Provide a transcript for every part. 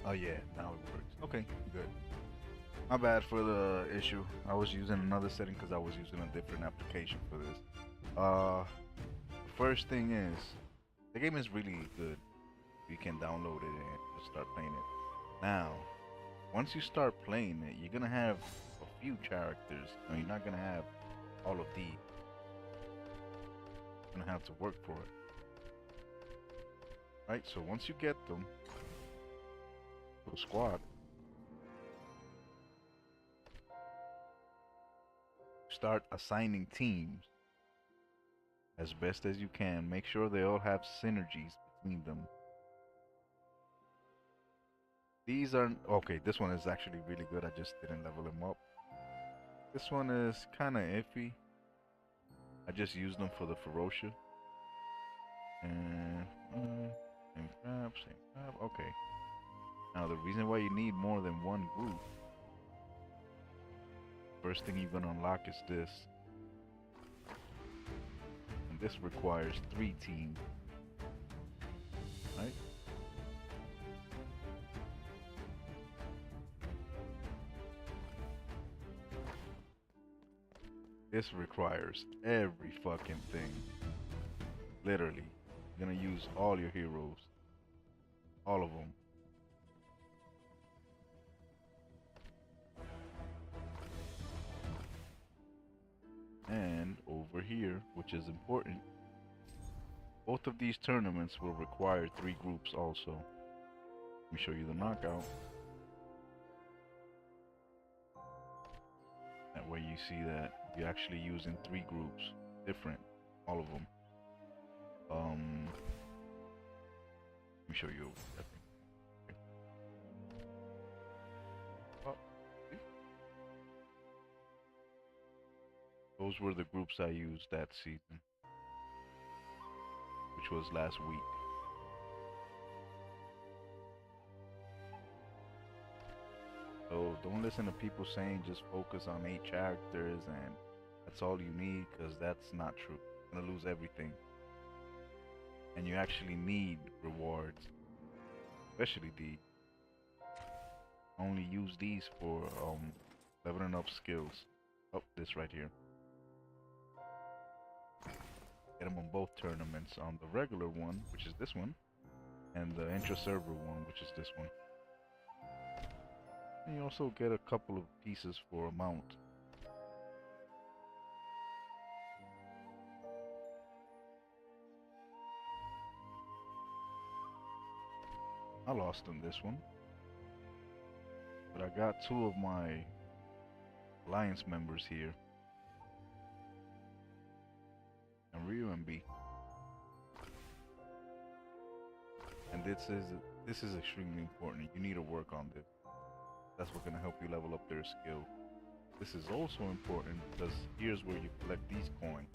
Oh yeah, now it works. Okay, good. My bad for the issue. I was using another setting because I was using a different application for this. Uh, First thing is, the game is really good. You can download it and just start playing it. Now, once you start playing it, you're gonna have a few characters. No, you're not gonna have all of these. You're gonna have to work for it, right? So once you get them, to a squad, start assigning teams as best as you can. Make sure they all have synergies between them. These are okay. This one is actually really good. I just didn't level him up. This one is kind of iffy. I just used them for the Ferocia. And same crap, same crap. Okay. Now the reason why you need more than one group. First thing you're gonna unlock is this, and this requires 3 teams, right? This requires every fucking thing. Literally, you're gonna use all your heroes, all of them. And over here, which is important, both of these tournaments will require 3 groups also. Let me show you the knockout. That way you see that you're actually using 3 groups, different, all of them. Let me show you. I think. Okay. Oh, see? Those were the groups I used that season, which was last week. So don't listen to people saying just focus on 8 characters and that's all you need, because that's not true. You're gonna lose everything. And you actually need rewards, especially the only use these for leveling up skills. Oh, this right here. Get them on both tournaments, on the regular one, which is this one, and the intra-server one, which is this one. And you also get a couple of pieces for a mount. I lost in this one, but I got 2 of my alliance members here, and Ryu and B. And this is extremely important. You need to work on this. That's what's gonna help you level up their skill. This is also important because here's where you collect these coins.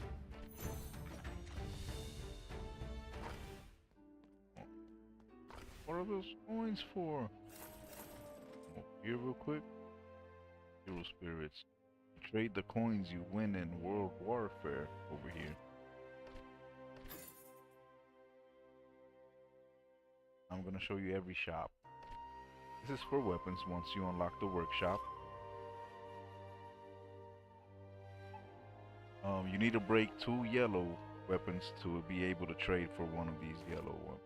What are those coins for? Here real quick. Hero spirits. You trade the coins you win in World Warfare over here. I'm gonna show you every shop. This is for weapons once you unlock the workshop. You need to break 2 yellow weapons to be able to trade for one of these yellow ones.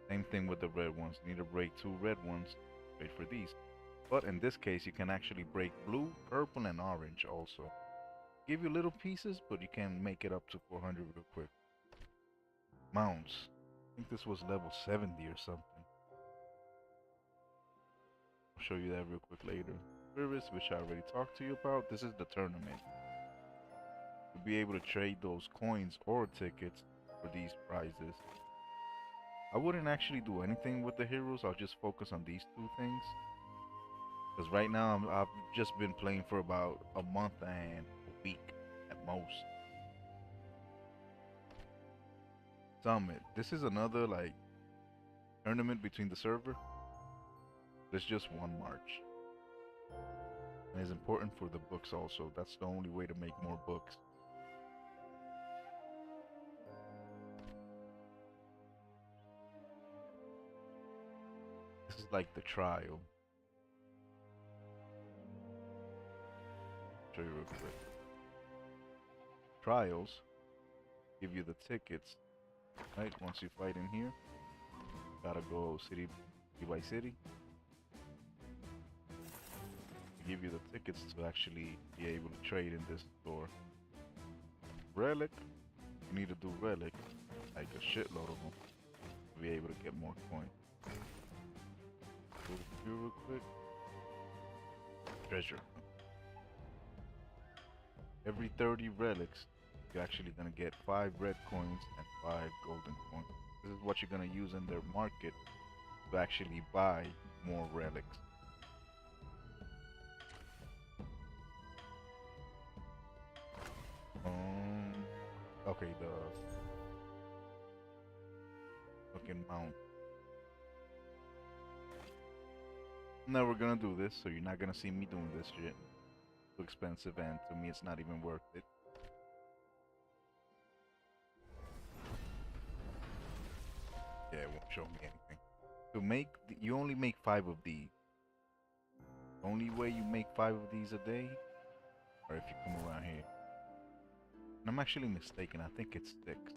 Same thing with the red ones. You need to break 2 red ones to trade for these. But in this case, you can actually break blue, purple, and orange also. Give you little pieces, but you can make it up to 400 real quick. Mounts. I think this was level 70 or something. I'll show you that real quick later. Service, which I already talked to you about. This is the tournament. You'll be able to trade those coins or tickets for these prizes. I wouldn't actually do anything with the heroes. I'll just focus on these 2 things. Because right now I've just been playing for about a month and a week at most. Summit. This is another like tournament between the server. There's just 1 March. And it's important for the books also. That's the only way to make more books. like the trial. Show you real quick. Trials give you the tickets, right? Once you fight in here, gotta go city by city. They give you the tickets to actually be able to trade in this store. Relic, you need to do relic, like a shitload of them, to be able to get more coins. Go here real quick. Treasure. Every 30 relics, you're actually gonna get 5 red coins and 5 golden coins. This is what you're gonna use in their market to actually buy more relics. Okay, the fucking mount. Never gonna do this, so you're not gonna see me doing this shit. Too expensive, and to me, it's not even worth it. Yeah, it won't show me anything. To make, you only make 5 of these. The only way you make 5 of these a day, or if you come around here. And I'm actually mistaken. I think it's 6.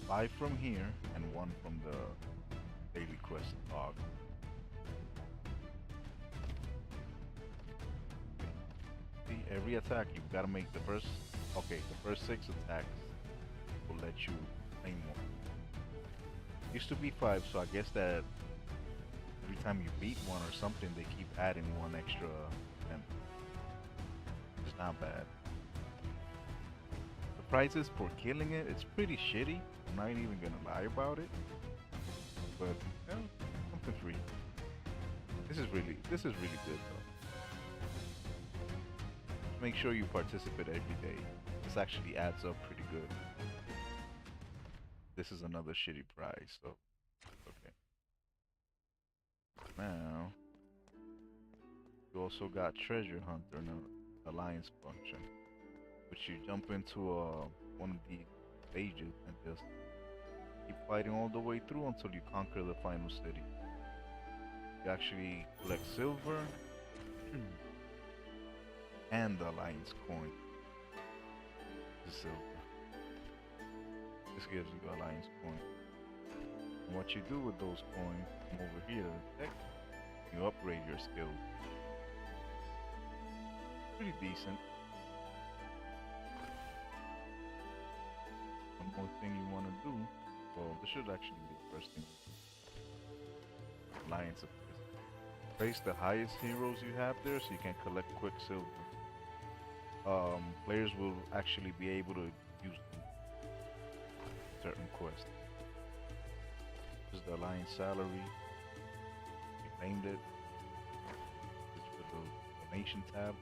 5 from here and 1 from the daily quest log. See, every attack you've got to make the first. Okay, the first 6 attacks will let you claim more. Used to be 5, so I guess that every time you beat one or something, they keep adding 1 extra, and it's not bad. The prices for killing it, it's pretty shitty. I'm not even gonna lie about it, but something free. This is really good though. Just make sure you participate every day. This actually adds up pretty good. This is another shitty prize, so okay. Now you also got Treasure Hunter and an Alliance function, which you jump into one of these stages and just keep fighting all the way through until you conquer the final city. You actually collect silver and the Alliance coin. The silver. This gives you the Alliance coin. And what you do with those coins, come over here to the deck, you upgrade your skills. Pretty decent. One more thing you want to do, well, this should actually be the first thing. Alliance of place the highest heroes you have there so you can collect Quicksilver. Players will actually be able to use them in certain quests. This is the Alliance salary. You claimed it. This is for the donation tab.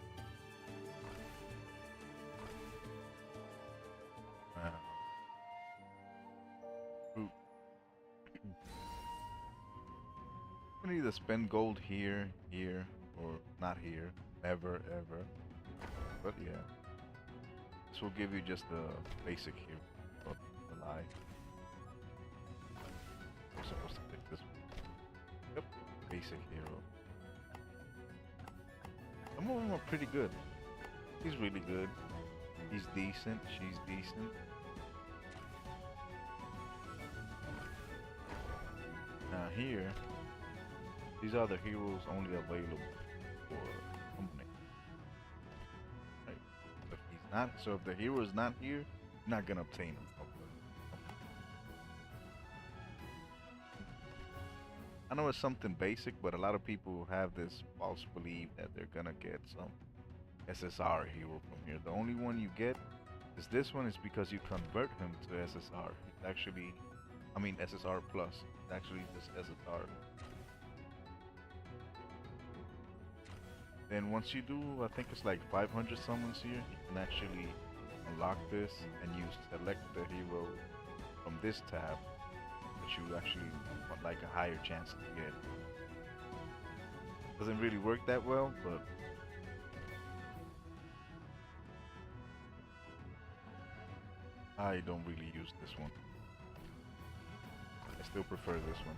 You can either spend gold here, or not here, ever. But yeah, this will give you just the basic hero. Oh, the lie. I'm supposed to pick this one. Yep, basic hero. Some of them are pretty good. He's really good. He's decent. She's decent. Now here, these are the heroes only available for company. Right. If he's not, so if the hero is not here, you're not gonna obtain him. I know it's something basic, but a lot of people have this false belief that they're gonna get some SSR hero from here. The only one you get is this one is because you convert him to SSR. It's actually, I mean SSR plus. It's actually just SSR. Then once you do, I think it's like 500 summons here, you can actually unlock this and you select the hero from this tab that you actually want like a higher chance to get. Doesn't really work that well, but I don't really use this one. I still prefer this one.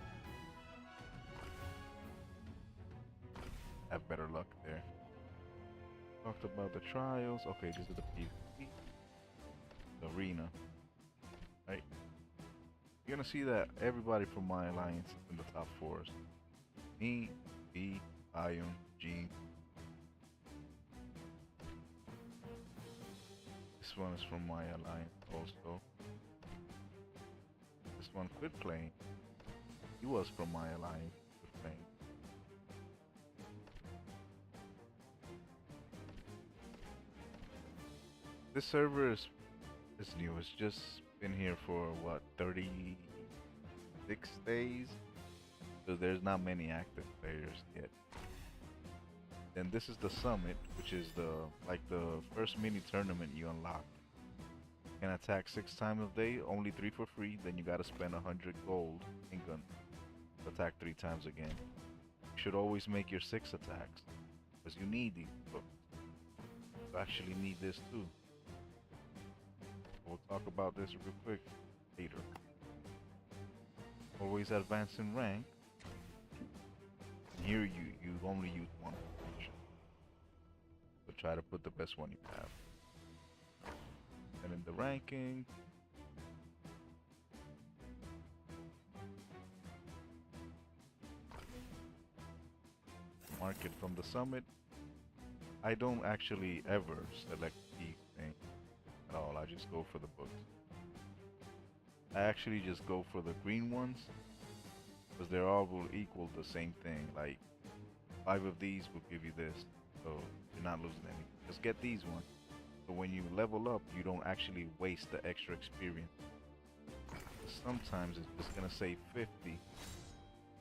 have better luck there. Talked about the trials. Okay, this is the PvP, the arena, right? You're gonna see that everybody from my alliance is in the top fours. Me, B, Ion, G. This one is from my alliance also. This one quit playing. He was from my alliance, quit playing. This server is new. It's just been here for what, 36 days? So there's not many active players yet. Then this is the summit, which is the first mini tournament you unlock. You can attack 6 times a day, only 3 for free. Then you gotta spend 100 gold in gun to attack 3 times again. You should always make your 6 attacks, because you need these. But you actually need this too. We'll talk about this real quick later. Always advance in rank. And here you only use one position. So try to put the best one you have. And in the ranking, mark it from the summit. I don't actually ever select these things at all. I just go for the books. I actually just go for the green ones because they're all will equal the same thing. Like 5 of these will give you this, so you're not losing any. Just get these ones. So when you level up, you don't actually waste the extra experience. Sometimes it's just gonna say 50,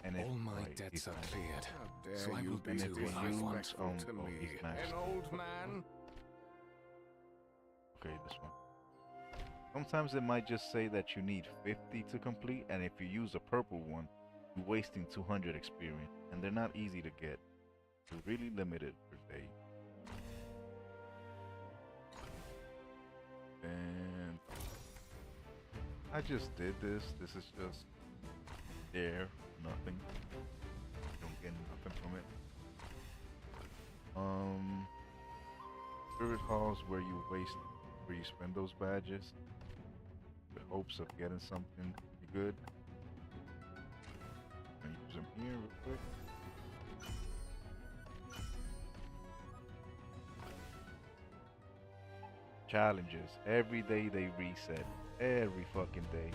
and if all my like, debts are cleared, How so dare I you will be do what I want. disrespectful to me, he's maxed. an old man? Okay, this one. Sometimes it might just say that you need 50 to complete, and if you use a purple one, you're wasting 200 experience, and they're not easy to get. They're really limited per day. And I just did this. This is just there, nothing. You don't get nothing from it. Spirit halls where you spend those badges with hopes of getting something pretty good. I'm gonna use them here real quick. Challenges. Every day they reset. Every fucking day.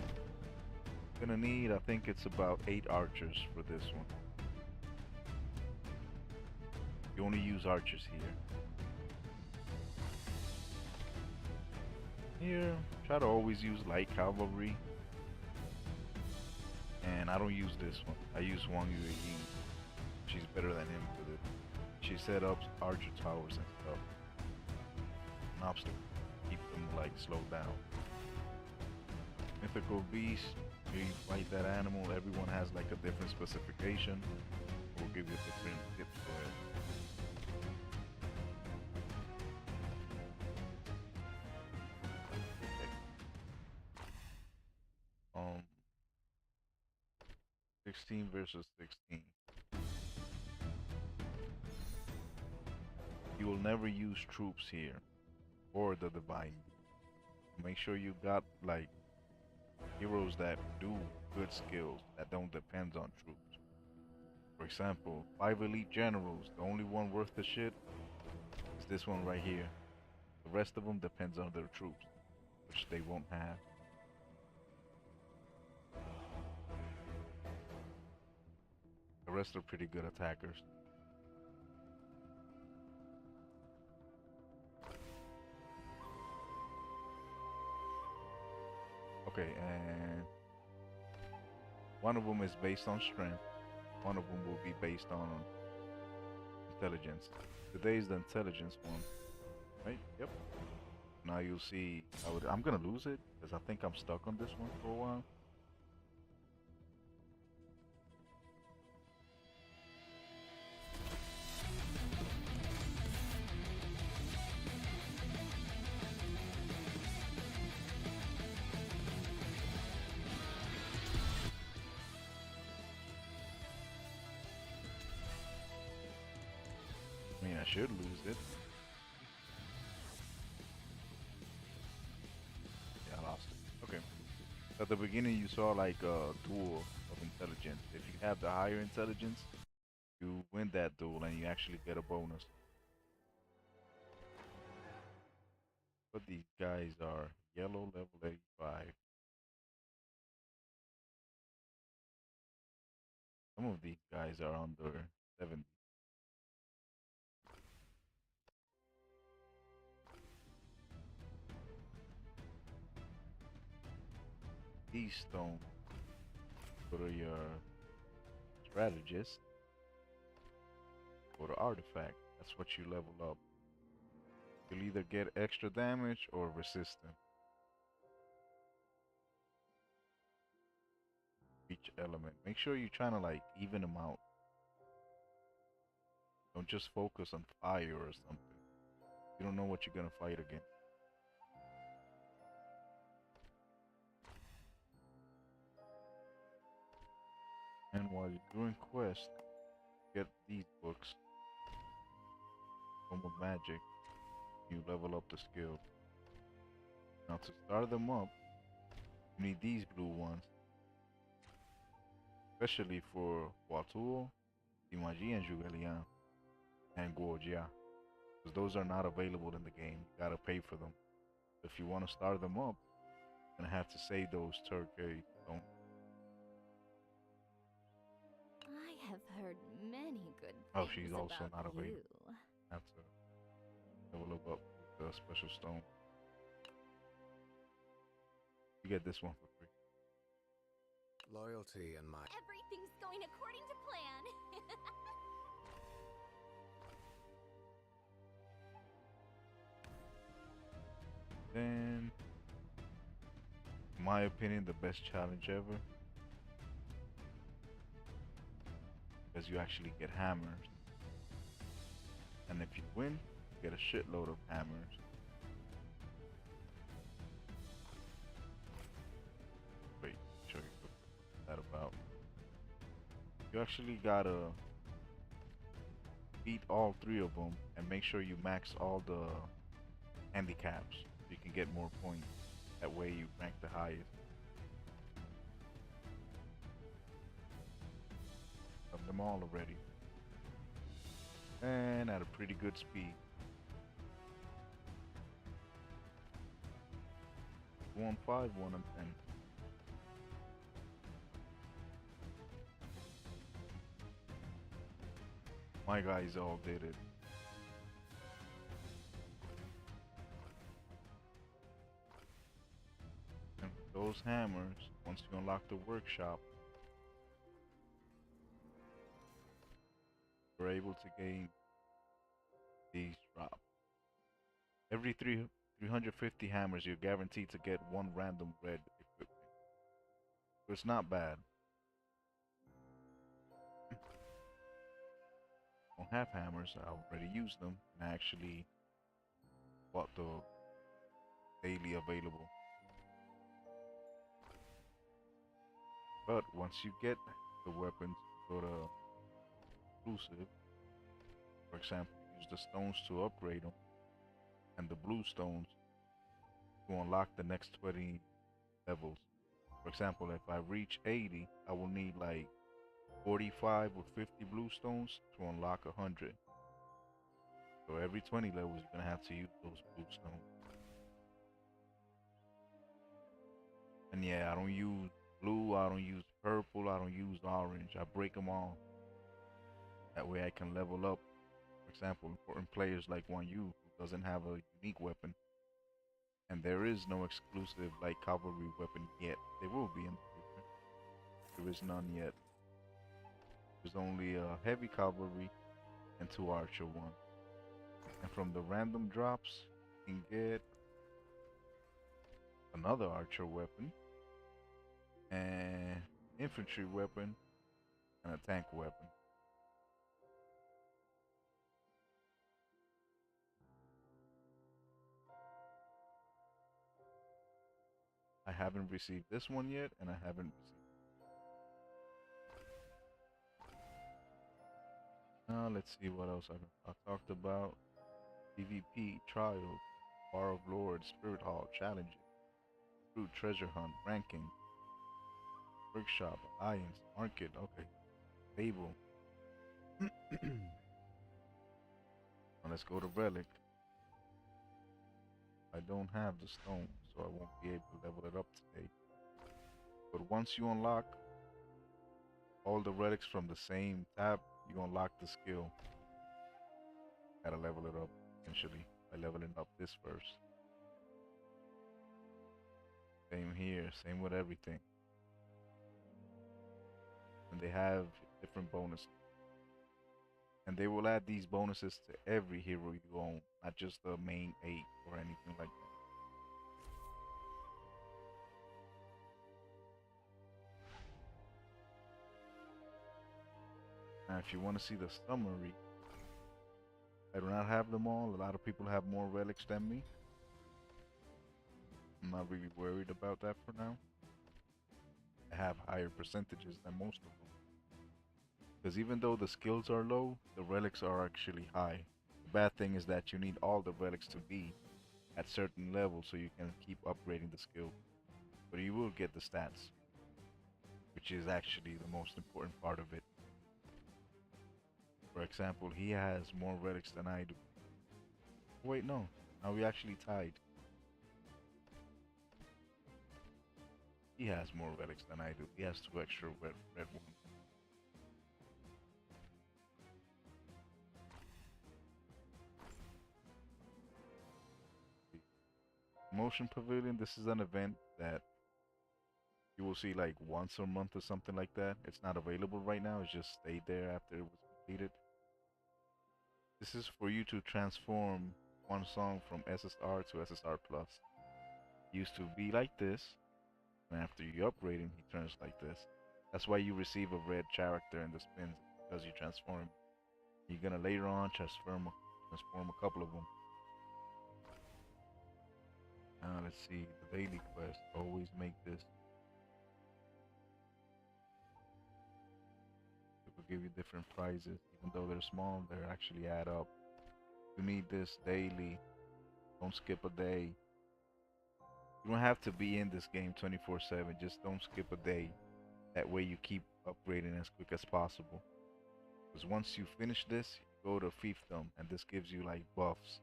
Gonna need, I think it's about 8 archers for this one. You only use archers here. Here, try to always use light cavalry. And I don't use this one. I use Wang Yue. She's better than him with it. She set up archer towers and stuff. An obstacle. Keep them like slowed down. Mythical beast. You fight that animal. Everyone has like a different specification. We'll give you different tips for it. 16 versus 16. You will never use troops here or the divine. Make sure you got like heroes that do good skills that don't depend on troops. For example, 5 elite generals. The only one worth the shit is this one right here. The rest of them depends on their troops, which they won't have. The rest are pretty good attackers. Okay, and one of them is based on strength. One of them will be based on intelligence. Today's the intelligence one, right? Yep. Now you'll see. I'm gonna lose it because I think I'm stuck on this one for a while. should lose it. Yeah, I lost it. Okay. At the beginning, you saw like a duel of intelligence. If you have the higher intelligence, you win that duel and you actually get a bonus. But these guys are yellow level 85. Some of these guys are under 70. These stones go to your strategist or the artifact. That's what you level up. You'll either get extra damage or resistance. Each element. Make sure you're trying to like even them out. Don't just focus on fire or something. You don't know what you're gonna fight against. And while you're doing quests, get these books. From a magic, you level up the skill. Now to start them up, you need these blue ones. Especially for Watuo, WG&G and Guojia. Because those are not available in the game. You gotta pay for them. If you want to start them up, you're gonna have to save those Turkey stones. I have heard many good Oh, things she's also about not available. you. Have to level up with the special stone. You get this one for free. Loyalty and my... Everything's going according to plan. Then, in my opinion, the best challenge ever. Because you actually get hammers. And if you win, you get a shitload of hammers. Wait, show you what that's about. You actually gotta beat all three of them and make sure you max all the handicaps so you can get more points. That way you rank the highest. Done them all already. And at a pretty good speed. 1 5, 1 and 10. My guys all did it. And with those hammers, once you unlock the workshop, you're able to gain these drops. Every 350 hammers, you're guaranteed to get one random red equipment. So it's not bad. I don't have hammers, I already used them, and I actually bought the daily available. But once you get the weapons, go to exclusive. For example, use the stones to upgrade them, and the blue stones to unlock the next 20 levels. For example, if I reach 80, I will need like 45 or 50 blue stones to unlock 100. So every 20 levels, you're gonna have to use those blue stones. And yeah, I don't use blue, I don't use purple, I don't use orange. I break them all. That way I can level up. For example, important players like Wan Yu, who doesn't have a unique weapon. And there is no exclusive like cavalry weapon yet. There will be in the future. There is none yet. There's only a heavy cavalry and 2 archer ones. And from the random drops, you can get another archer weapon, an infantry weapon, and a tank weapon. I haven't received this one yet, and I haven't received. Now let's see what else I talked about. PvP, Trials, Bar of Lords, Spirit Hall, Challenges, Fruit, Treasure Hunt, Ranking, Workshop, Alliance, Market, okay, Table. Now let's go to Relic. I don't have the stone, so I won't be able to level it up today. But once you unlock all the relics from the same tab, you unlock the skill. Gotta level it up eventually by leveling up this first. Same here, same with everything. And they have different bonuses. And they will add these bonuses to every hero you own, not just the main 8 or anything like that. Now, if you want to see the summary, I do not have them all. A lot of people have more relics than me. I'm not really worried about that for now. I have higher percentages than most of them. Because even though the skills are low, the relics are actually high. The bad thing is that you need all the relics to be at certain levels so you can keep upgrading the skill. But you will get the stats, which is actually the most important part of it. For example, he has more relics than I do. Wait, no. Now we actually tied. He has more relics than I do. He has 2 extra red ones. Motion Pavilion, this is an event that you will see like once a month or something like that. It's not available right now, it just stayed there after it was completed. This is for you to transform one song from SSR to SSR Plus. Used to be like this, and after you upgrade him, he turns like this. That's why you receive a red character in the spins, because you transform him. You're gonna later on transform a couple of them. Now let's see, the daily quest. Always make this. It will give you different prizes, even though they're small, they actually add up. You need this daily. Don't skip a day. You don't have to be in this game 24/7. Just don't skip a day. That way you keep upgrading as quick as possible. Because once you finish this, you go to fiefdom, and this gives you like buffs.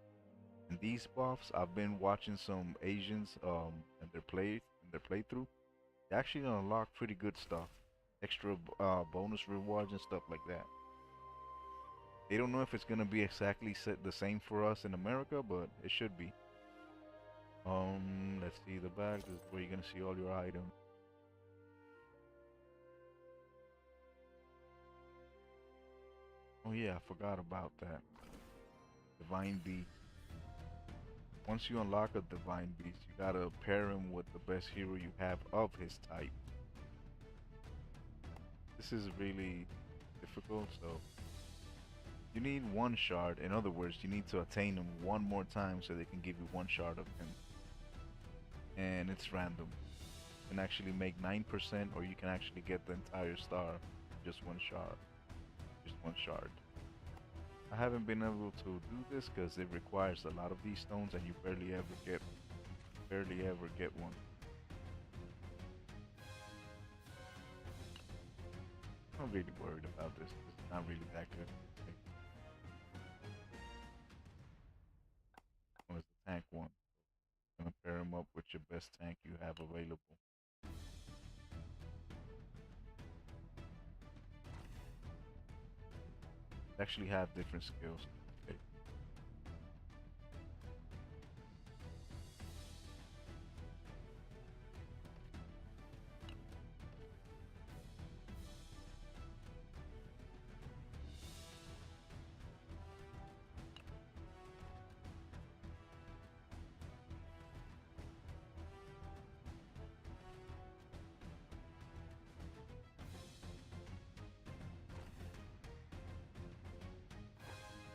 And these buffs, I've been watching some Asians in their playthrough. They actually unlock pretty good stuff, extra bonus rewards and stuff like that. They don't know if it's gonna be exactly the same for us in America, but it should be. Let's see the back. This is where you're gonna see all your items. Oh yeah, I forgot about that. Divine Beast. Once you unlock a Divine Beast, you gotta pair him with the best hero you have of his type. This is really difficult, so you need 1 shard. In other words, you need to attain him 1 more time so they can give you 1 shard of him. And it's random. You can actually make 9%, or you can actually get the entire star just 1 shard. Just 1 shard. I haven't been able to do this because it requires a lot of these stones, and you barely ever get one. I'm not really worried about this. It's not really that good. One is the tank one. I'm gonna pair him up with your best tank you have available. They actually have different skills. Okay.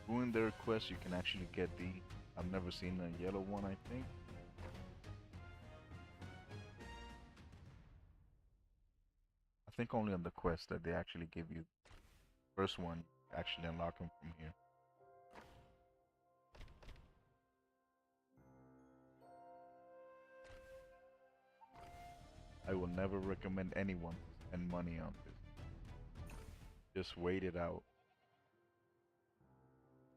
Doing their quest, you can actually get the. I've never seen a yellow one, I think. I think only on the quest that they actually give you. First one actually unlock them from here. I will never recommend anyone to spend money on this. Just wait it out.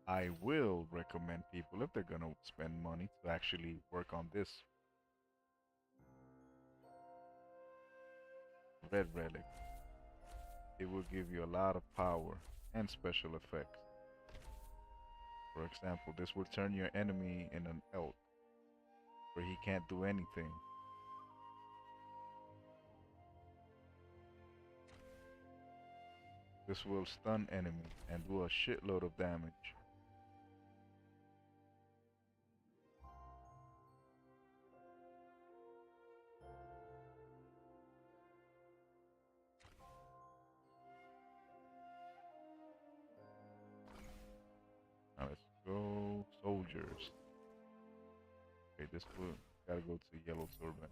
I will recommend people, if they're gonna spend money, to actually work on this red relic. It will give you a lot of power and special effects. For example, this will turn your enemy in an elk, where he can't do anything. This will stun enemies and do a shitload of damage. Now let's go soldiers. Okay, this will gotta go to yellow turban.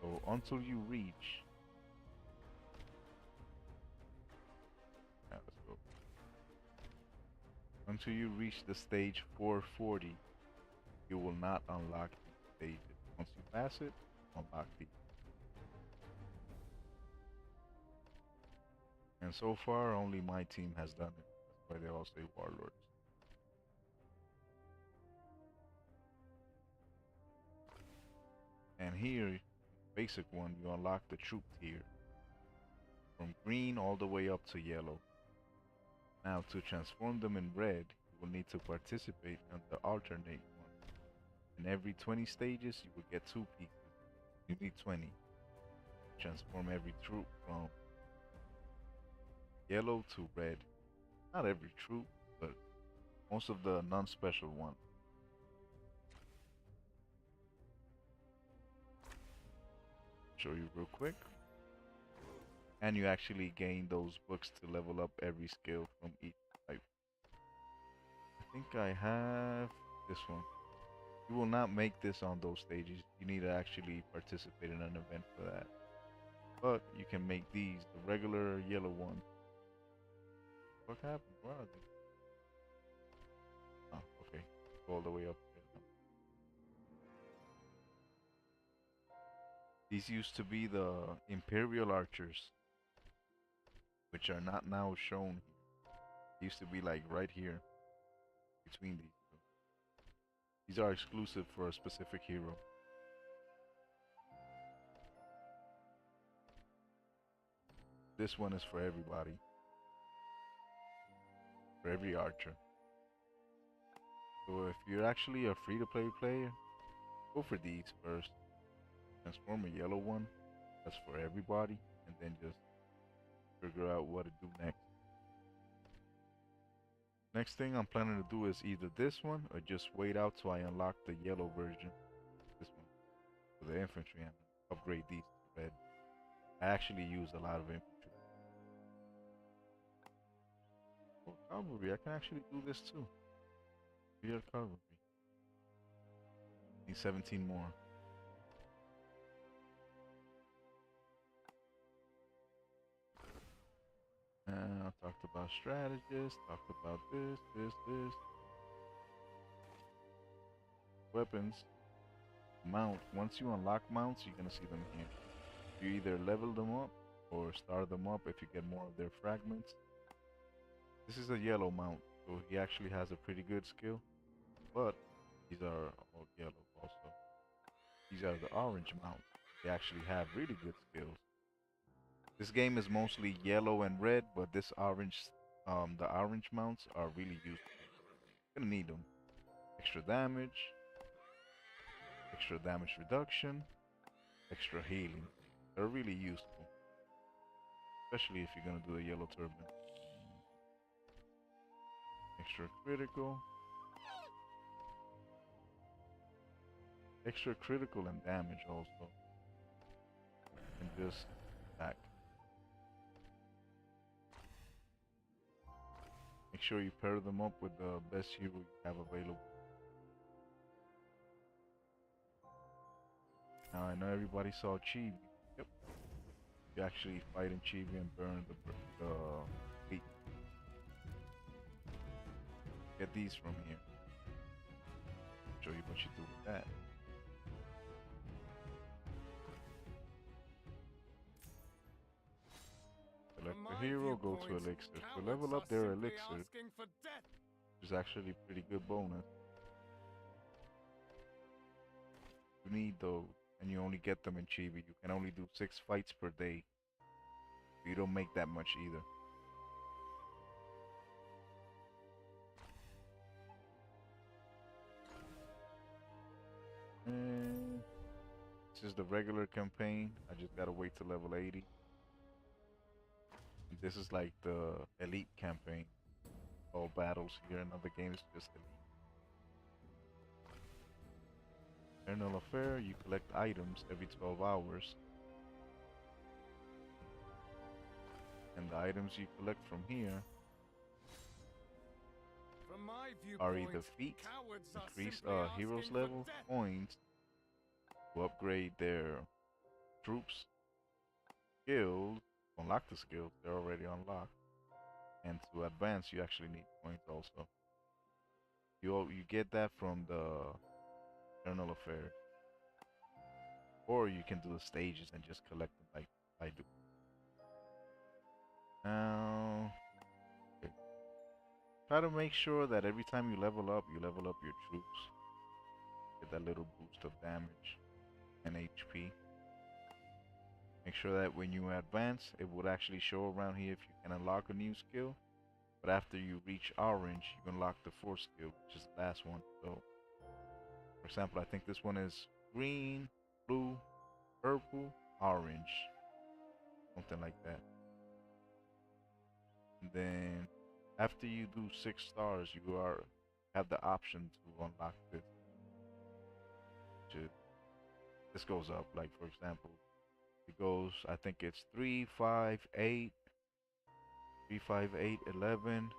So until you reach, now let's go. Until you reach the stage 440, you will not unlock these stages. Once you pass it, unlock these. And so far, only my team has done it. That's why they all say warlords. And here, basic one, you unlock the troop tier from green all the way up to yellow. Now, to transform them in red, you will need to participate in the alternate one. In every 20 stages, you will get 2 pieces. You need 20. Transform every troop from yellow to red. Not every troop, but most of the non-special ones. Show you real quick. And you actually gain those books to level up every skill from each type. I think I have this one. You will not make this on those stages. You need to actually participate in an event for that. But you can make these, the regular yellow one. What happened? Where are they? Oh, okay. Go all the way up there. These used to be the Imperial Archers, which are not now shown. They used to be like right here between these two. These are exclusive for a specific hero. This one is for everybody. For every archer. So if you're actually a free-to-play player, go for these first. Transform a yellow one. That's for everybody. And then just figure out what to do next. Next thing I'm planning to do is either this one or just wait out till I unlock the yellow version. This one. For the infantry and upgrade these to red. I actually use a lot of infantry. Oh, cavalry. I can actually do this too. Real cavalry. Need 17 more. I talked about strategists, talked about this. Weapons. Mount. Once you unlock mounts, you're gonna see them here. You either level them up or star them up if you get more of their fragments. This is a yellow mount, so he actually has a pretty good skill. But these are all yellow also. These are the orange mounts. They actually have really good skills. This game is mostly yellow and red, but the orange mounts are really useful. You're gonna need them. Extra damage reduction, extra healing. They're really useful, especially if you're gonna do a yellow turban. Extra critical and damage also, and just attack. Make sure you pair them up with the best hero you have available. Now I know everybody saw Chibi. Yep. You actually fight in Chibi and burn the fleet. get these from here. Show you what you do with that. Select a hero, go to elixir. So level up their elixir, which is actually pretty good bonus. You need those, and you only get them in Chibi. You can only do 6 fights per day. You don't make that much either. And this is the regular campaign. I just gotta wait to level 80. And this is like the elite campaign. All battles here in other games, just elite. Eternal Affair, you collect items every 12 hours. And the items you collect from here are either feat, increase a hero's level, coins to upgrade their troops, skills, unlock the skills, they're already unlocked. And to advance, you actually need points also. You get that from the Eternal Affair. Or you can do the stages and just collect them like I do. Now, okay. Try to make sure that every time you level up your troops. Get that little boost of damage and HP. Make sure that when you advance, it would actually show around here if you can unlock a new skill. But after you reach orange, you unlock the 4th skill, which is the last one. So, for example, I think this one is green, blue, purple, orange. Something like that. And then, after you do 6 stars, you have the option to unlock this. This goes up, like for example, it goes, I think it's 3, 5, 8, 3, 5, 8, 11.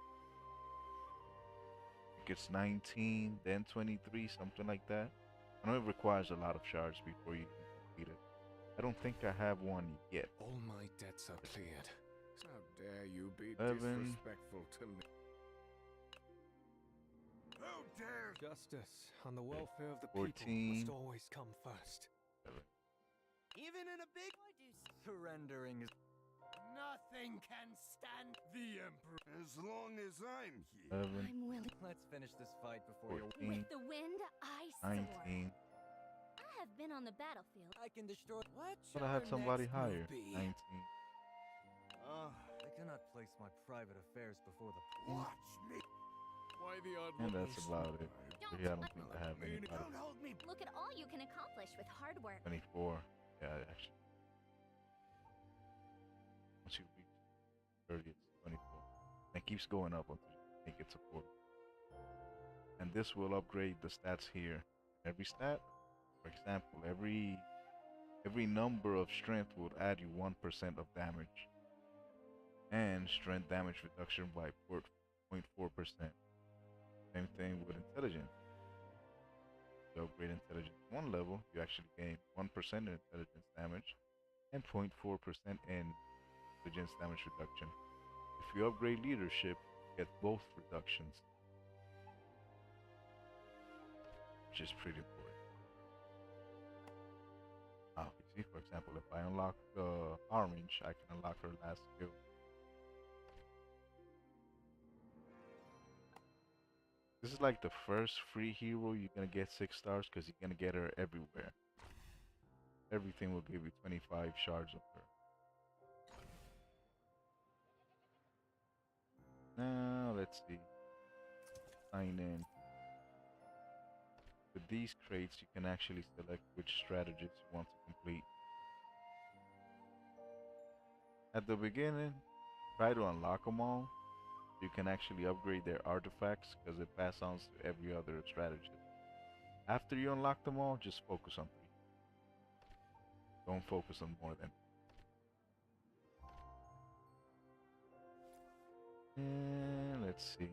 It gets 19, then 23, something like that. I know it requires a lot of shards before you can complete it. I don't think I have one yet. All my debts are cleared. How dare you be 11. disrespectful to me? How dare! Justice and the welfare of the 14. people must always come first. Even in a big Surrendering is... nothing can stand the Emperor as long as I'm here. 11, I'm willing. Let's finish this fight before you... 14, With the wind, I soar. 19. I have been on the battlefield. I can destroy... What But I had somebody higher. 19. I cannot place my private affairs before the... Watch me. Why the odd And that's about it. Don't Yeah, I don't think I have anybody. Don't hold me. Look at all you can accomplish with hard work. 24. Yeah, actually. Once you reach 30, it's 24. And it keeps going up until you make it to 40. And this will upgrade the stats here. Every stat, for example, every number of strength will add you 1% of damage. And strength damage reduction by 0.4%. Same thing with intelligence. To upgrade intelligence 1 level, you actually gain 1% in intelligence damage and 0.4% in intelligence damage reduction. If you upgrade leadership, you get both reductions, which is pretty important. Now, you see, for example, if I unlock orange, I can unlock her last skill. This is like the first free hero you're gonna get 6 stars because you're gonna get her everywhere. Everything will give you 25 shards of her. Now let's see. Sign in. With these crates, you can actually select which strategies you want to complete. At the beginning, try to unlock them all. You can actually upgrade their artifacts because it passes on to every other strategist. After you unlock them all, just focus on 3. Don't focus on more than. And let's see.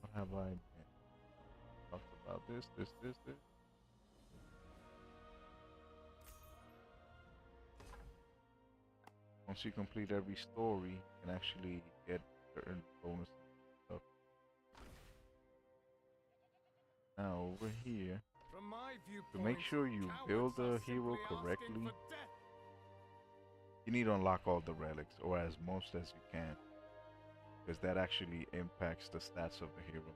What have I been? Talked about this. Once you complete every story, you can actually get certain bonus stuff. Now over here, From my to viewpoint, make sure you build cowards the are hero simply asking correctly, for death. you need to unlock all the relics, or as most as you can, because that actually impacts the stats of the hero.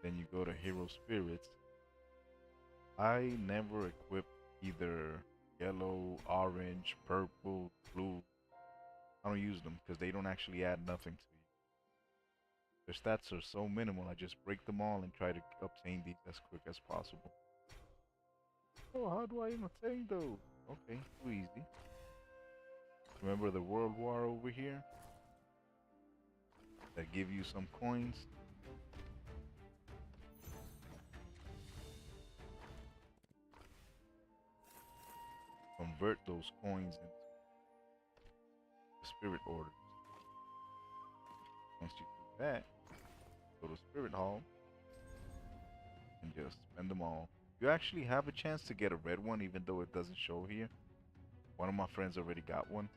Then you go to hero spirits. I never equip either yellow, orange, purple, blue. I don't use them because they don't actually add nothing to you. Their stats are so minimal, I just break them all and try to obtain these as quick as possible. Oh, how do I obtain those? Okay, too easy. Remember the World War over here? That give you some coins? Convert those coins into the spirit orders. Once you do that, go to Spirit Hall and just spend them all. You actually have a chance to get a red one even though it doesn't show here. One of my friends already got one.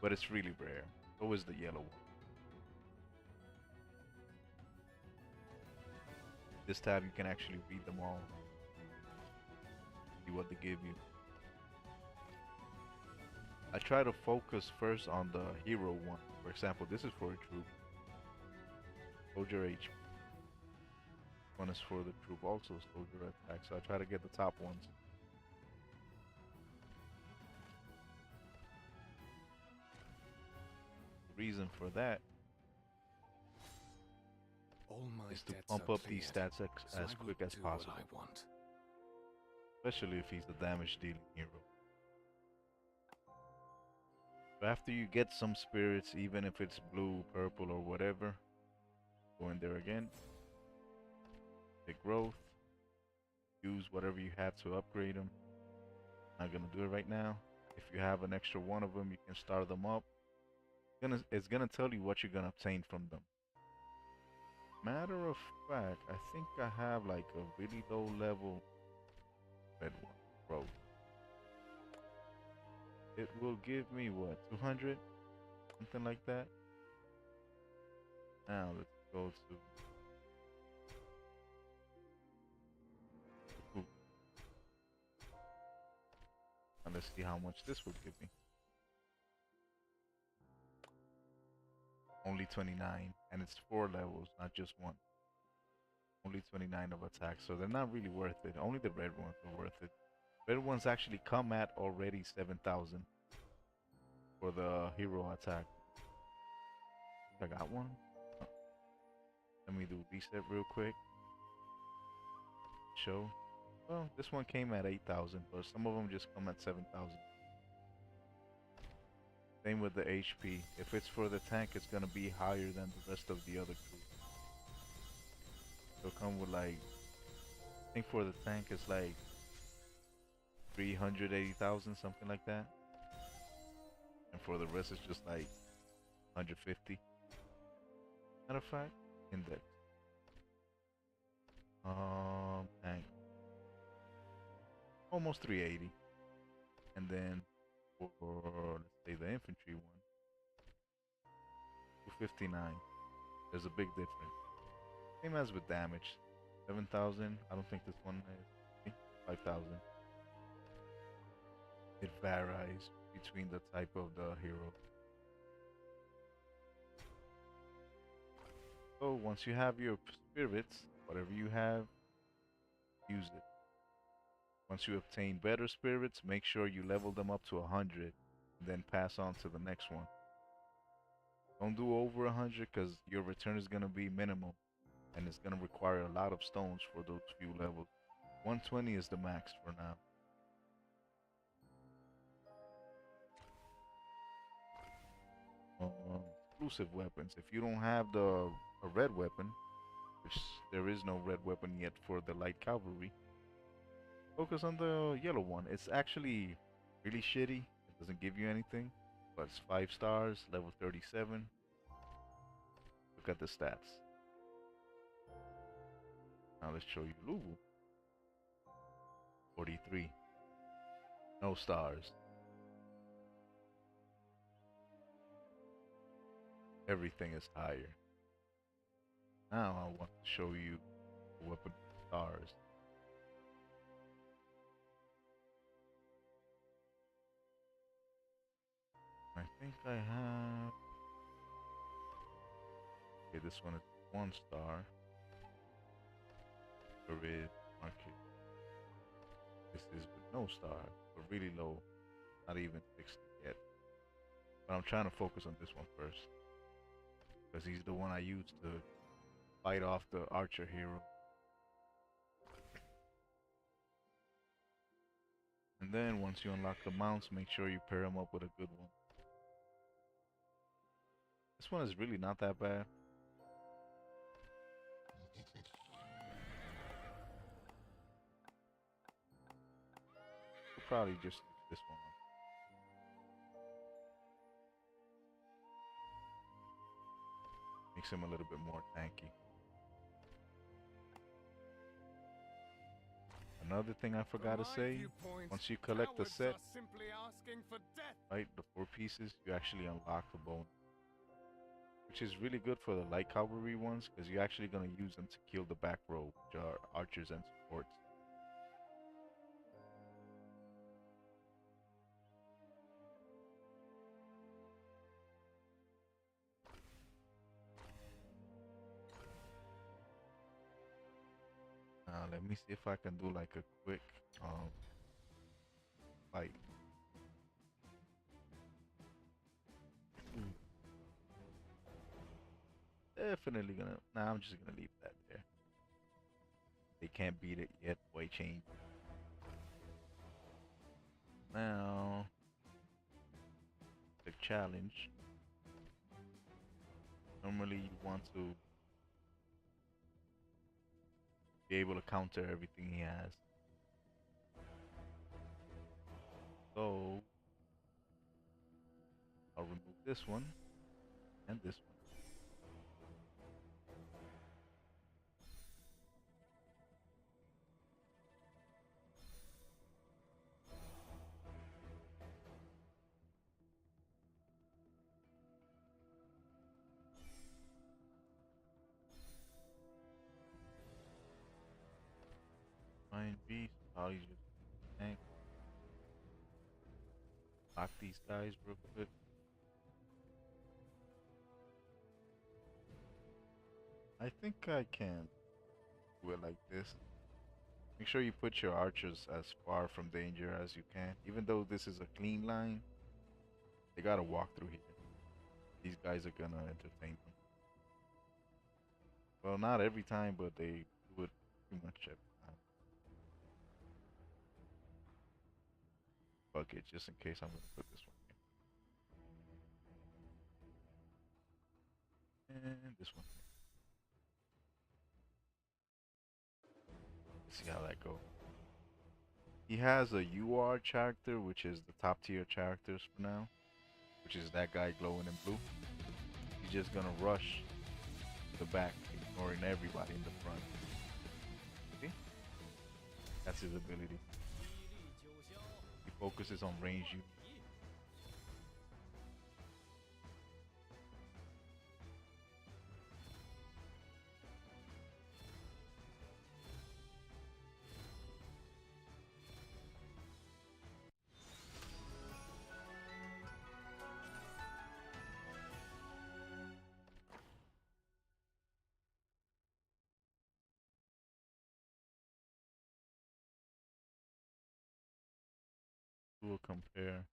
But it's really rare. So is the yellow one. This tab you can actually read them all. See what they give you. I try to focus first on the hero one. For example, this is for a troop. Soldier HP. One is for the troop, also soldier attack. So I try to get the top ones. The reason for that All my is to debts pump are up these cleared, stats so as I will quick as do what possible. I want. Especially if he's a damage dealing hero. So after you get some spirits, even if it's blue, purple, or whatever, go in there again. Pick growth. Use whatever you have to upgrade them. Not gonna do it right now. If you have an extra one of them, you can start them up. It's gonna tell you what you're gonna obtain from them. Matter of fact, I think I have like a really low level red one, bro. It will give me what, 200? Something like that. Now let's go to ooh. And let's see how much this will give me. Only 29, and it's 4 levels, not just one. Only 29 of attack, so they're not really worth it. Only the red ones are worth it. Red ones actually come at already 7,000 for the hero attack. I got one. Oh. Let me do reset real quick. Show. Well, this one came at 8,000, but some of them just come at 7,000. Same with the HP. If it's for the tank, it's gonna be higher than the rest of the other crew. It'll come with like, I think for the tank it's like 380,000, something like that. And for the rest it's just like 150. Matter of fact, index. Tank. Almost 380. And then for, let's say, the infantry one, 259. There's a big difference. Same as with damage. 7,000. I don't think this one is 5,000. It varies between the type of the hero. So once you have your spirits, whatever you have, use it. Once you obtain better spirits, make sure you level them up to 100, then pass on to the next one. Don't do over 100 because your return is going to be minimal, and it's going to require a lot of stones for those few levels. 120 is the max for now. Exclusive weapons. If you don't have a red weapon, which there is no red weapon yet for the light cavalry, focus on the yellow one. It's actually really shitty. It doesn't give you anything, but it's 5 stars, level 37. Look at the stats. Now let's show you Luvu. 43. No stars. Everything is higher. Now I want to show you the weapon with stars. I think I have. Okay, this one is 1 star. Red market. This is with no star, but really low, not even 60 yet. But I'm trying to focus on this one first, because he's the one I used to fight off the archer hero. And then once you unlock the mounts, make sure you pair them up with a good one. This one is really not that bad. We'll probably just leave this one. Makes him a little bit more tanky. Another thing I forgot to say, once you collect the set, right, the 4 pieces, you actually unlock the bonus. Which is really good for the light cavalry ones, because you're actually going to use them to kill the back row, which are archers and supports. Let me see if I can do like a quick fight. Definitely gonna. Nah, I'm just gonna leave that there. They can't beat it yet. Way change. Now, the challenge. Normally, you want to be able to counter everything he has. So, I'll remove this one and this one. Fine beast, I'll just tank. Lock these guys real quick. I think I can do it like this. Make sure you put your archers as far from danger as you can. Even though this is a clean line, they gotta walk through here. These guys are gonna entertain them. Well, not every time, but they do it pretty much every time. Fuck it, just in case I'm gonna put this one here. And this one here. Let's see how that goes. He has a UR character, which is the top tier characters for now. Which is that guy glowing in blue. He's just gonna rush the back, ignoring everybody in the front. See? That's his ability. He focuses on range units. We'll compare.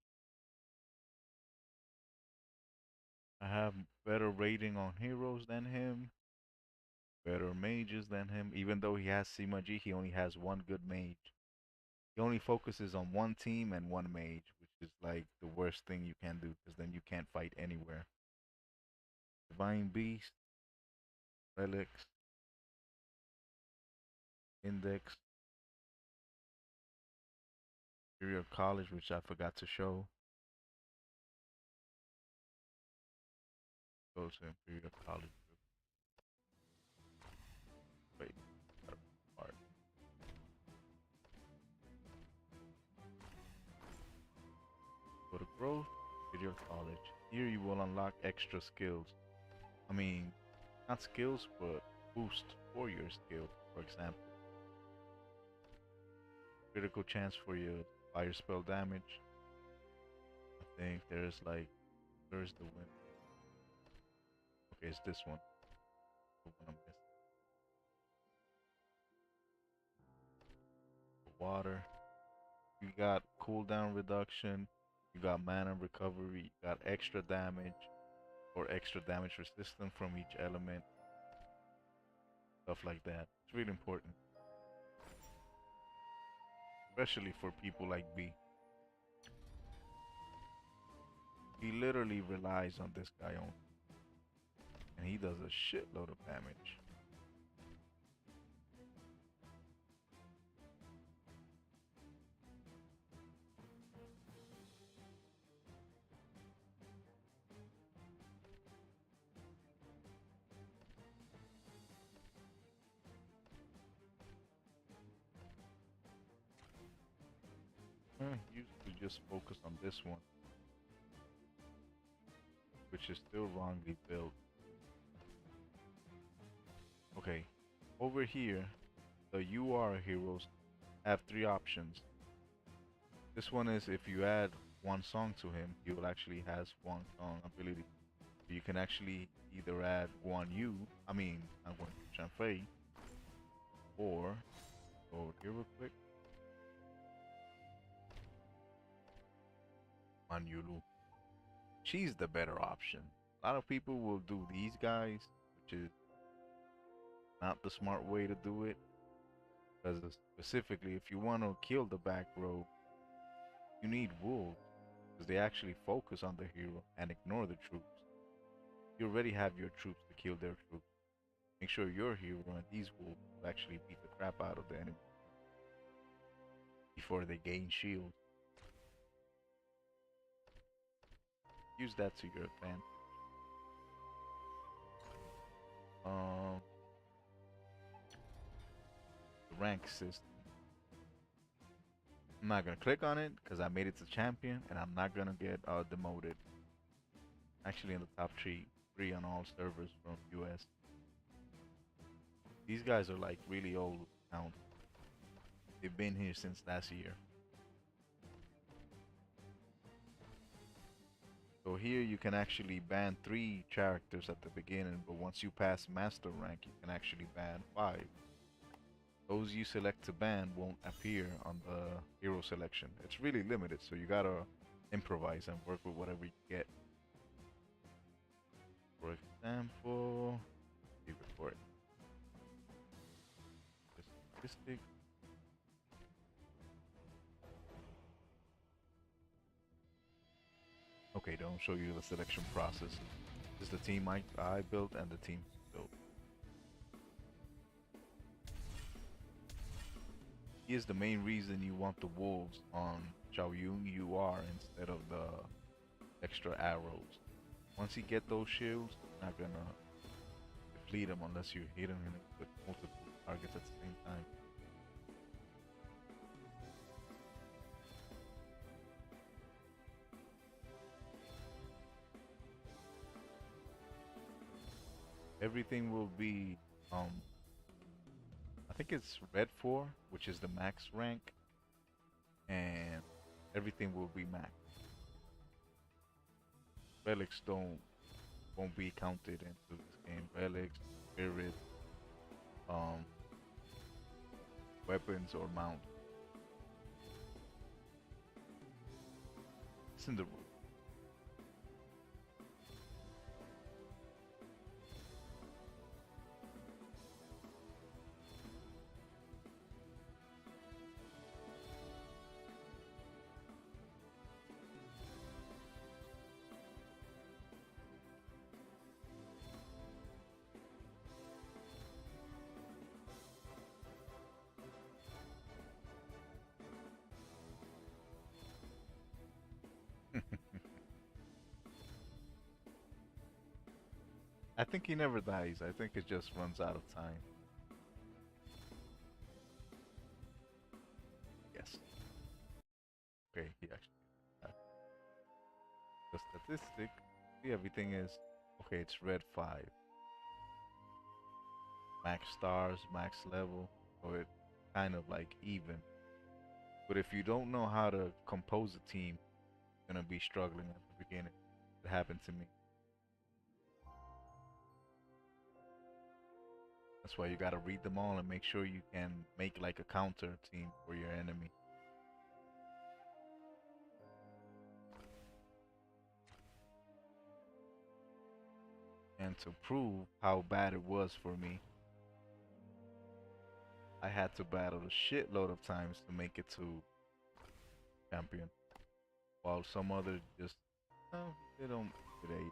I have better rating on heroes than him, better mages than him. Even though he has Simaji, he only has 1 good mage. He only focuses on 1 team and 1 mage, which is like the worst thing you can do, because then you can't fight anywhere. Divine Beast, Relics, Index, Imperial College, which I forgot to show. Go to Imperial College. Wait. growth with your college. Here you will unlock extra skills. I mean, not skills, but boost for your skill. For example, critical chance for your fire spell damage. I think there's like, where's the win? Okay, it's this one. The one I'm missing. Water. You got cooldown reduction. You got mana recovery. You got extra damage or extra damage resistance from each element. Stuff like that. It's really important, especially for people like B. He literally relies on this guy only, and he does a shitload of damage. Used to just focus on this one, which is still wrongly built. Okay, over here, the UR heroes have three options. This one is if you add one song to him, he will actually has one song ability. You can actually either add Guan Yu, I'm Guan Yu Chanfei, or go over here real quick. Guan Yu Lu. She's the better option. A lot of people will do these guys, which is not the smart way to do it. Because specifically, if you want to kill the back row, you need wolves. Because they actually focus on the hero and ignore the troops. You already have your troops to kill their troops. Make sure your hero and these wolves will actually beat the crap out of the enemy before they gain shield. Use that to your advantage. The rank system. I'm not gonna click on it because I made it to champion, and I'm not gonna get demoted. Actually, in the top three on all servers from US. These guys are like really old now. They've been here since last year. So here you can actually ban 3 characters at the beginning, but once you pass master rank, you can actually ban 5. Those you select to ban won't appear on the hero selection. It's really limited, so you gotta improvise and work with whatever you get. For example, leave it for it. Statistic. Okay, don't show you the selection process. This is the team I built and the team built. Here's the main reason you want the wolves on Xiaoyun UR instead of the extra arrows. Once you get those shields, you're not gonna deplete them unless you're hitting him with multiple targets at the same time. Everything will be I think it's red 4, which is the max rank, and everything will be max. Relics won't be counted into this game. Relics, spirit, weapons or mount. It's in the rule. I think he never dies. I think it just runs out of time. Yes. Okay, he actually died. statistic, see everything is okay. It's red 5, max stars, max level, so it kind of like even. But if you don't know how to compose a team, you're gonna be struggling at the beginning. It happened to me. That's why you gotta read them all and make sure you can make like a counter team for your enemy. And to prove how bad it was for me, I had to battle a shitload of times to make it to champion. While some others just, they don't get 8.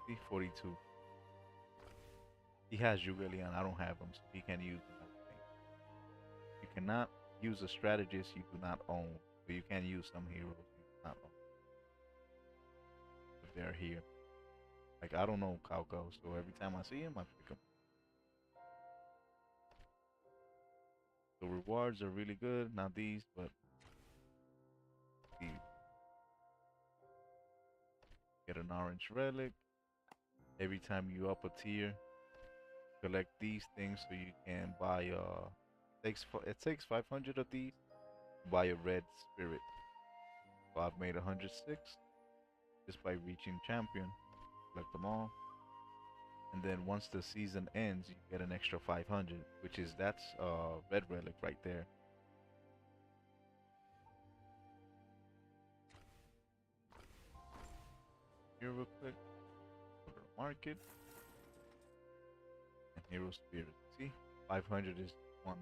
See, 42. He has Jugalian, I don't have him, so he can use anything. You cannot use a strategist you do not own, but you can use some heroes you do not own. If they're here. Like, I don't know Kauko, so every time I see him, I pick him. The rewards are really good, not these, but these. Get an orange relic. Every time you up a tier, collect these things so you can buy it takes 500 of these to buy a red spirit. So I've made 106 just by reaching champion. Collect them all. And then once the season ends, you get an extra 500, which is that's red relic right there. Here real quick. Go to the market. And hero spirit. See? 500 is one.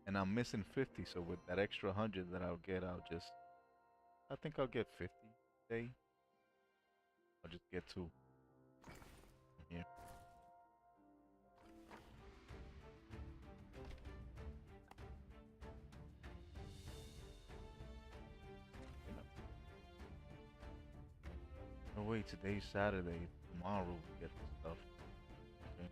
And I'm missing 50, so with that extra 100 that I'll get, I think I'll get 50 today. I'll just get 2 from here. No wait, today's Saturday. Tomorrow we get the stuff. Okay.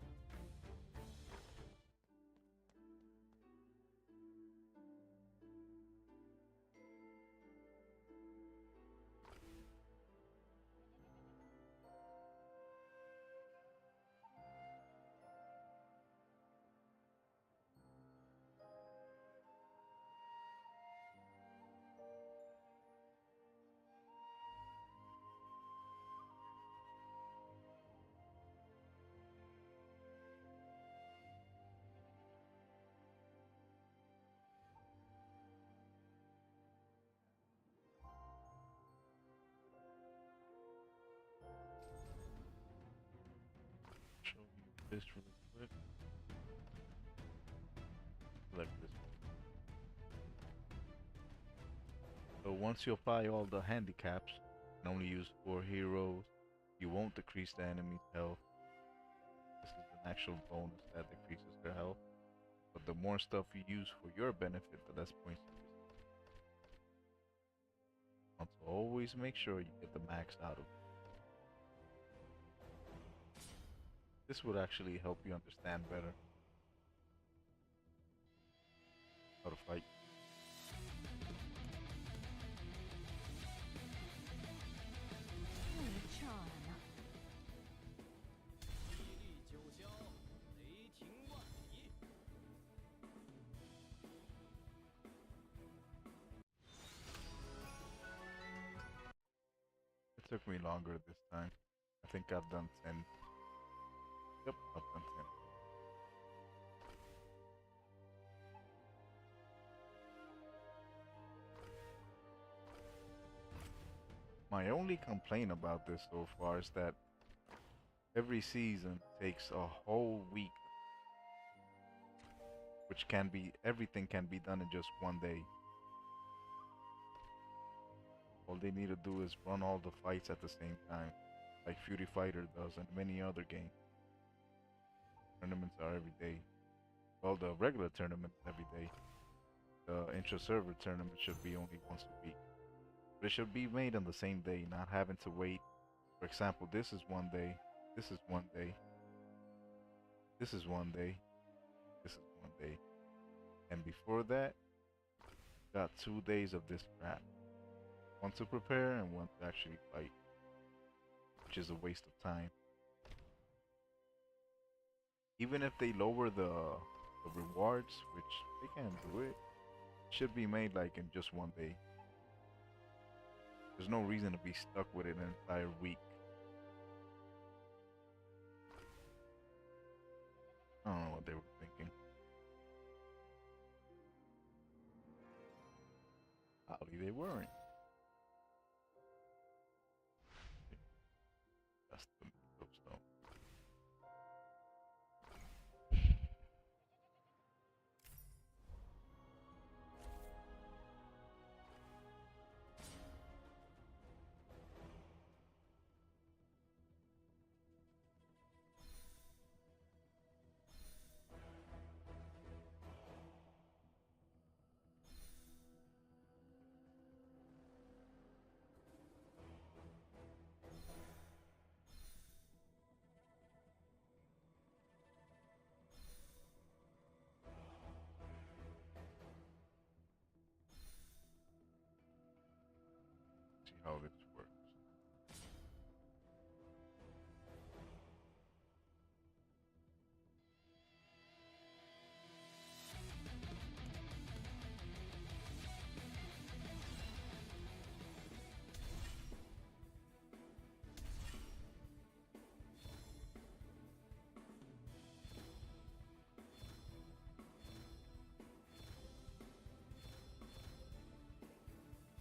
Show you this really quick. Select this. So once you apply all the handicaps, you can only use 4 heroes. You won't decrease the enemy's health. This is an actual bonus that decreases their health. But the more stuff you use for your benefit, the less points you use. So always make sure you get the max out of it. This would actually help you understand better how to fight. Charm. It took me longer this time. I think I've done 10. Yep, I've done 10. My only complaint about this so far is that every season takes a whole week, which can be, everything can be done in just one day. All they need to do is run all the fights at the same time, like Fury Fighter does and many other games. Tournaments are every day. Well, the regular tournaments every day. The intra-server tournament should be only once a week. But it should be made on the same day, not having to wait. For example, this is one day, this is one day, this is one day, this is one day. And before that, got 2 days of this crap. One to prepare and one to actually fight, which is a waste of time. Even if they lower the rewards, which they can't do it, should be made like in just one day. There's no reason to be stuck with it an entire week. I don't know what they were thinking. Probably they weren't. That's the stone. See how this works.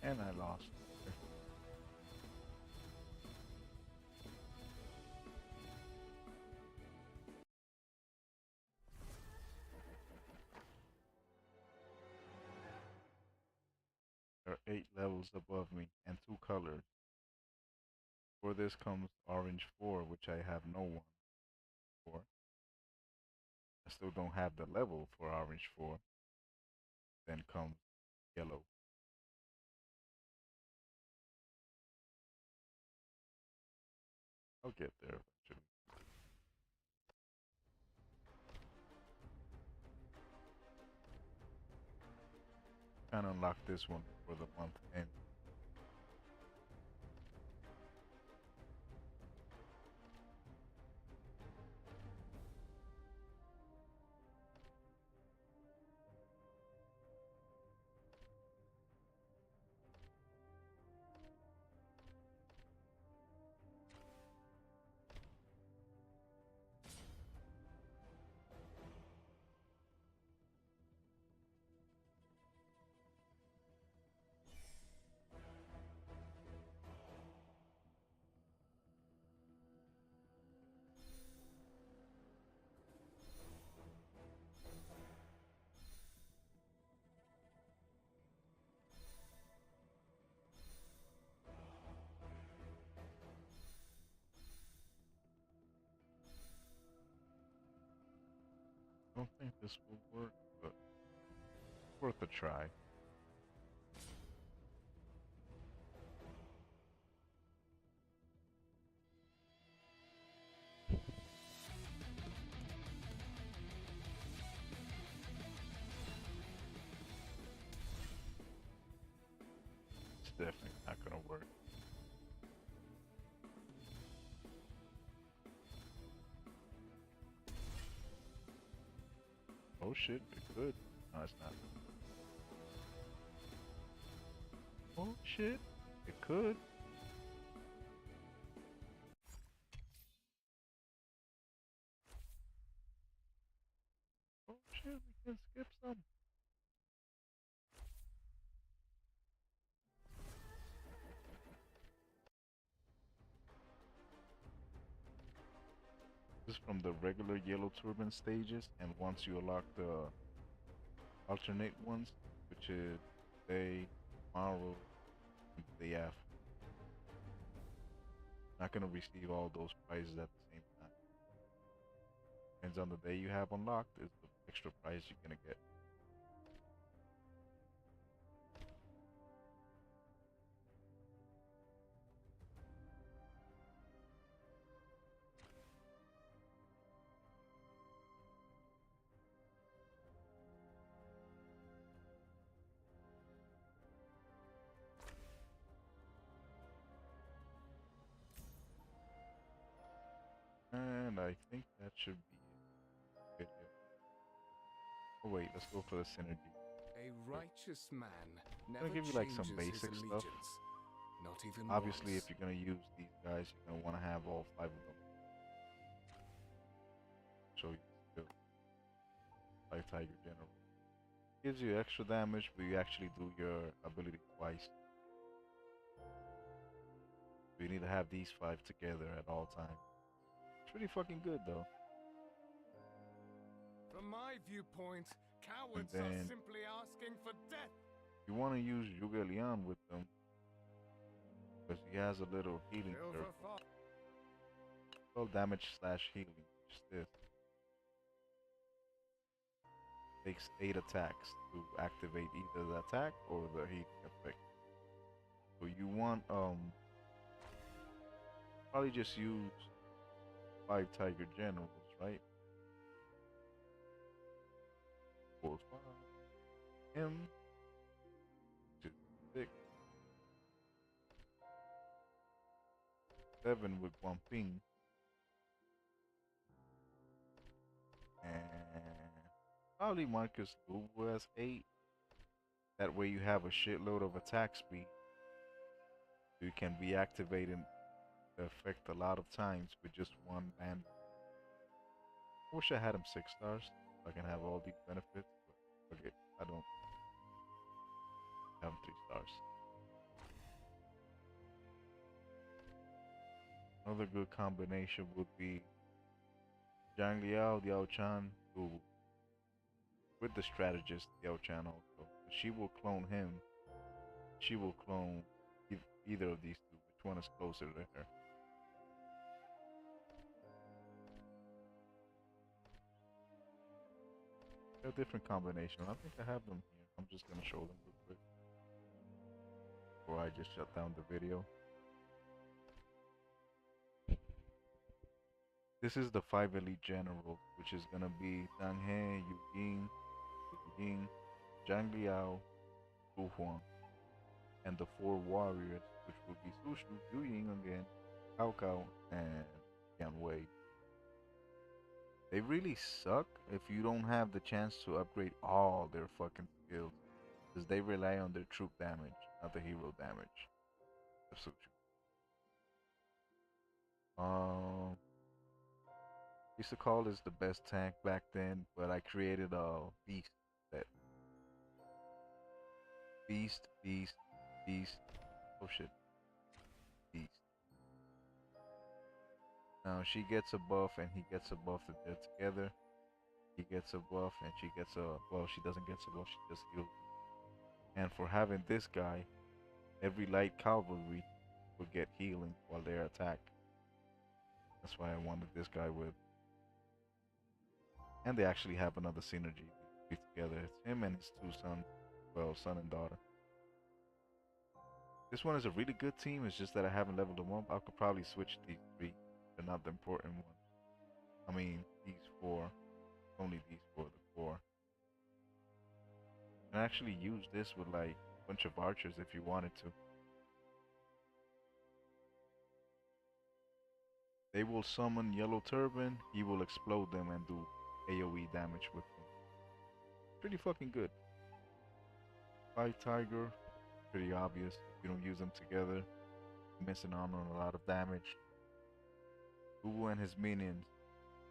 And I lost. There are 8 levels above me and 2 colors. For this comes orange 4, which I have no one for. I still don't have the level for orange 4. Then comes yellow. I'll get there eventually. Trying to unlock this one for the month end. I don't think this will work, but worth a try. It's definitely not gonna work. Oh shit, it could. No, it's not. Oh shit, it could. Oh shit, we can skip some. This is from the regular yellow turban stages, and once you unlock the alternate ones, which is day, tomorrow, and the day after, not gonna receive all those prizes at the same time. Depends on the day you have unlocked is the extra prize you're gonna get. I think that should be good. Yeah. Oh wait, let's go for the synergy. A righteous man I'm never gonna give you like some changes his basic stuff. allegiance. Not even Obviously, if once. you're gonna use these guys, you're gonna want to have all 5 of them. Show you the skill. 5 Tiger General. Gives you extra damage, but you actually do your ability twice. So you need to have these 5 together at all times. It's pretty fucking good though. From my viewpoint, cowards And are then- simply asking for death. You want to use Yugelian with them because he has a little healing Silver circle. Fox. Well, damage slash healing. Just this. Takes 8 attacks to activate either the attack or the healing effect. So you want probably just use 5 Tiger Generals, right? 4, 5. Him. 2, 6. 7 with Guamping. And probably Marcus Lubu has 8. That way you have a shitload of attack speed. You can be activating the effect a lot of times with just one band. I wish I had him 6 stars so I can have all these benefits, but okay, I don't have him 3 stars. Another good combination would be Zhang Liao, Liao Chan, who with the strategist Liao Chan also. She will clone him. She will clone either of these two. Which one is closer to her? They're a different combination. I think I have them here. I'm just gonna show them real quick before I just shut down the video. This is the 5 elite generals, which is gonna be Dang He, Yu Ying, Zhang Liao, Su Huang, and the 4 warriors, which will be Su Shu, Yu Ying again, Cao Cao, and Yan Wei. They really suck if you don't have the chance to upgrade all their fucking skills, because they rely on their troop damage, not the hero damage. Of Su Shu. Used to call this the best tank back then, but I created a beast set. Beast. Oh shit. Beast. Now she gets a buff and he gets a buff that they're together. He gets a buff and she gets a, well, she doesn't get a buff, she just heals. And for having this guy, every light cavalry will get healing while they're attacked. That's why I wanted this guy with. And they actually have another synergy together. It's him and his 2 sons, well, son and daughter. This one is a really good team. It's just that I haven't leveled them up. I could probably switch these 3. They're not the important ones. I mean, these 4. Only these 4, the 4. You can actually use this with like a bunch of archers if you wanted to. They will summon Yellow Turban. He will explode them and do AoE damage with them. Pretty fucking good. 5 Tiger, pretty obvious. If you don't use them together, you're missing out on a lot of damage. Wu and his minions,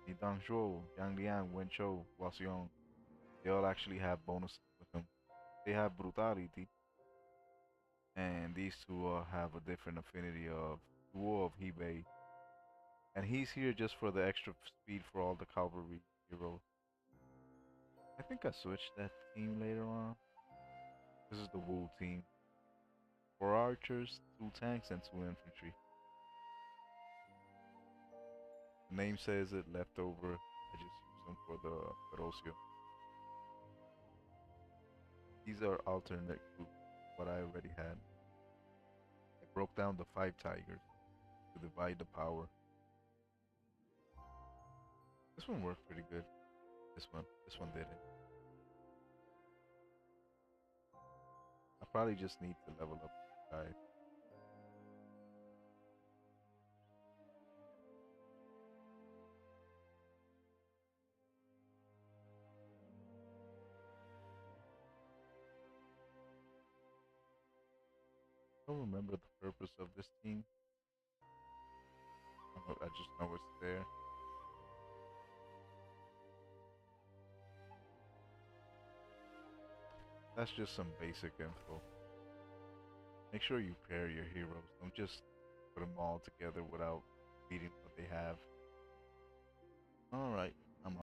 Li Dangzhou, Yang Liang, Wen Chou, Waxiong, they all actually have bonuses with them. They have brutality, and these 2 have a different affinity of Duo of Hebei. And he's here just for the extra speed for all the cavalry heroes. I think I switched that team later on. This is the Wu team. 4 archers, 2 tanks, and 2 infantry. The name says it, leftover. I just use them for the Ferozio. These are alternate groups, what I already had. I broke down the 5 tigers to divide the power. This one worked pretty good. This one didn't. I probably just need to level up the guy. don't remember the purpose of this team. I just know it's there. That's just some basic info. Make sure you pair your heroes. Don't just put them all together without reading what they have. Alright,